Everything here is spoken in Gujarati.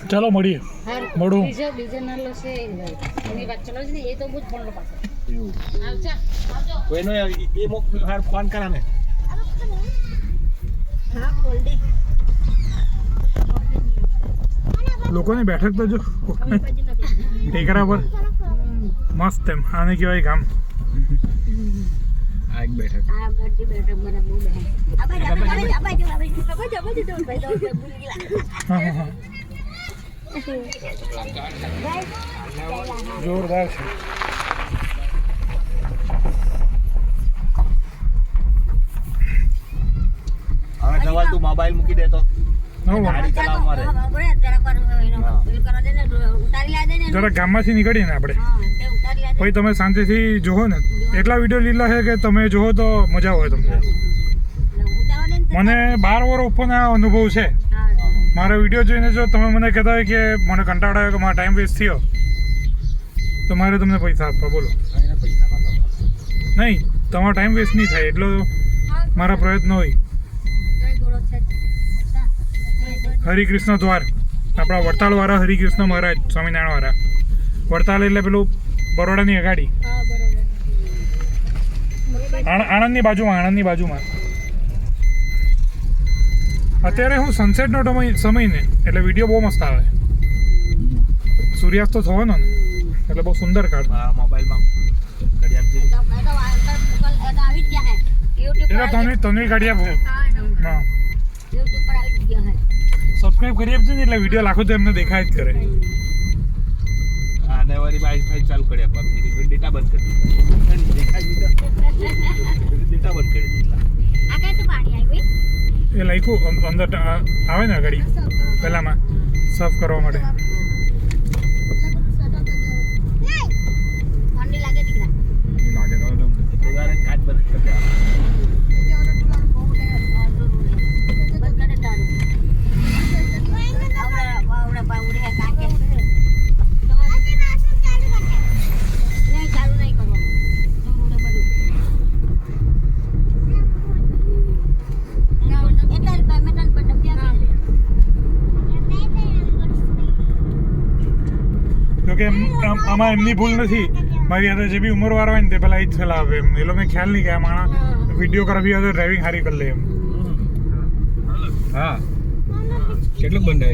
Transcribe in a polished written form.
ચાલો મળીએ મોડું બીજો નાલો છે એની વાત ચલો ને એ તો બહુ જ ફોન પાછો કોઈનો એ મોક હાર ફોન કરાને હા બોલ દે લોકોની બેઠક તો જો ટેકરા પર મસ્ત એમ આને કહેવાય ગામ આ એક બેઠક આ બધી બેઠક બરાબર બહુ જોરદાર છે. હવે ધવલ તું મોબાઈલ મૂકી દે તો ગાડી ચલાવવામાં રહે જરા ગામમાંથી નીકળીએ ને આપણે પછી તમે શાંતિથી જોવો ને એટલા વિડીયો લીધા છે કે તમે જોવો તો મજા આવે તમને. મને 12 વર્ષ ઉપરનો અનુભવ છે. મારા વિડીયો જોઈને જો તમે મને કહેતા હોય કે મને કંટાળો આવ્યો કે મારો ટાઈમ વેસ્ટ થયો તો મારે તમને પૈસા આપવા બોલો નહીં તમારો ટાઈમ વેસ્ટ નહીં થાય એટલો મારા પ્રયત્ન હોય. હરિકૃષ્ણ દ્વાર આપણા વડતાલવાળા હરિકૃષ્ણ મહારાજ સ્વામિનારાયણવાળા વડતાલ એટલે પેલું બરોડાની અગાડી આણંદની બાજુમાં અત્યારે હું સનસેટનો સમય ને એટલે વિડીયો બહુ મસ્ત આવે. સૂર્યાસ્ત તો થવાનો ને એટલે બહુ સુંદર કાઢ મોબાઈલમાં એટલે તમે કાઢ્યા હા સબસ્ક્રાઈબ કરી આપજો ને એટલે વિડીયો લાખો તો એમને દેખાય જ કરે. આને વાળી વાઈફાઈ ચાલુ કરી આપવા ડેટા બંધ કરી ડેટા બંધ કરી એ લખ્યું અંદર આવે ને ઘડી પહેલામાં સર્ફ કરવા માટે. લાગે કાચ બંધ કરી જોકે આમાં એમની ભૂલ નથી. મારી હાથે જે બી ઉંમરવાળા હોય ને તે પેલા એ જ સલાહ આપે એમ. એ લોકોને ખ્યાલ નહીં કે આ માણસ વિડીયો કરાવી હોય તો ડ્રાઇવિંગ સારી કરી લે એમ. હા કેટલું બંધ